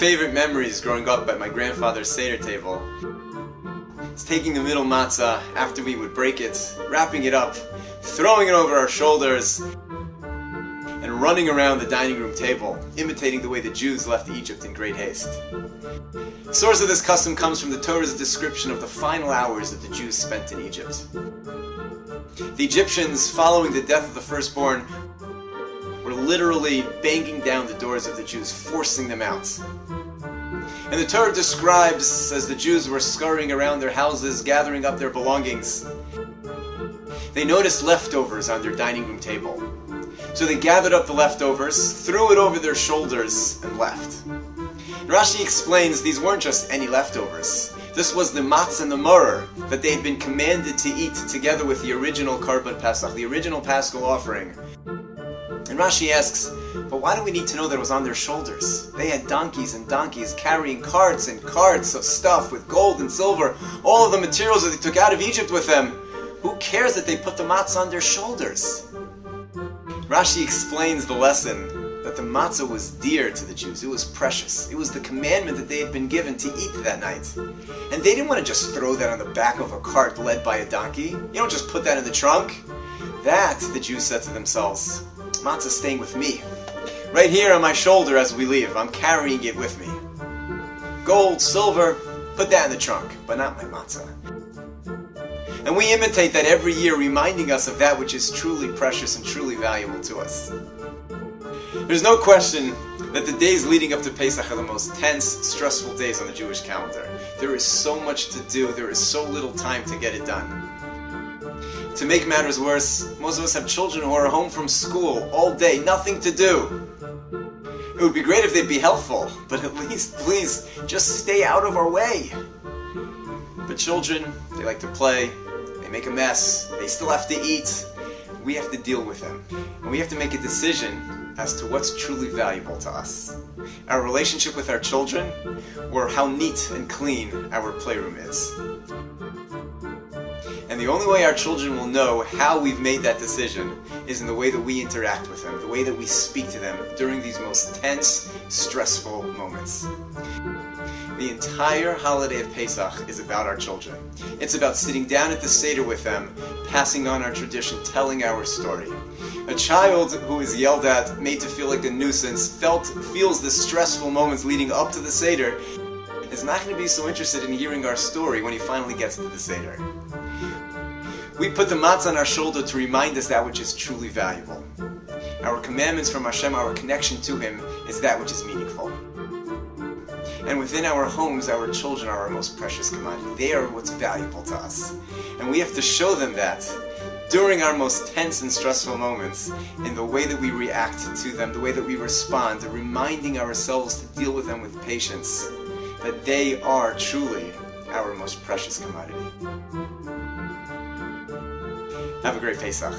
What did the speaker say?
favorite memories growing up at my grandfather's Seder table is taking the middle matzah after we would break it, wrapping it up, throwing it over our shoulders, and running around the dining room table, imitating the way the Jews left Egypt in great haste. The source of this custom comes from the Torah's description of the final hours that the Jews spent in Egypt. The Egyptians, following the death of the firstborn, were literally banging down the doors of the Jews, forcing them out. And the Torah describes as the Jews were scurrying around their houses, gathering up their belongings, they noticed leftovers on their dining room table. So they gathered up the leftovers, threw it over their shoulders, and left. And Rashi explains these weren't just any leftovers. This was the matzah and the maror that they had been commanded to eat together with the original Karban Pesach, the original Paschal offering. And Rashi asks, but why do we need to know that it was on their shoulders? They had donkeys and donkeys carrying carts and carts of stuff with gold and silver, all of the materials that they took out of Egypt with them. Who cares that they put the matzah on their shoulders? Rashi explains the lesson that the matzah was dear to the Jews. It was precious. It was the commandment that they had been given to eat that night. And they didn't want to just throw that on the back of a cart led by a donkey. You don't just put that in the trunk. That, the Jews said to themselves, matzah's staying with me. Right here on my shoulder as we leave. I'm carrying it with me. Gold, silver, put that in the trunk, but not my matzah. And we imitate that every year, reminding us of that which is truly precious and truly valuable to us. There's no question that the days leading up to Pesach are the most tense, stressful days on the Jewish calendar. There is so much to do, there is so little time to get it done. To make matters worse, most of us have children who are home from school all day, nothing to do. It would be great if they'd be helpful, but at least, please, just stay out of our way. But children, they like to play, they make a mess, they still have to eat. We have to deal with them. And we have to make a decision as to what's truly valuable to us. Our relationship with our children, or how neat and clean our playroom is. And the only way our children will know how we've made that decision is in the way that we interact with them, the way that we speak to them during these most tense, stressful moments. The entire holiday of Pesach is about our children. It's about sitting down at the Seder with them, passing on our tradition, telling our story. A child who is yelled at, made to feel like a nuisance, feels the stressful moments leading up to the Seder, is not going to be so interested in hearing our story when he finally gets to the Seder. We put the matzah on our shoulder to remind us that which is truly valuable. Our commandments from Hashem, our connection to Him, is that which is meaningful. And within our homes, our children are our most precious commodity. They are what's valuable to us. And we have to show them that during our most tense and stressful moments, in the way that we react to them, the way that we respond, reminding ourselves to deal with them with patience, that they are truly our most precious commodity. Have a great Pesach.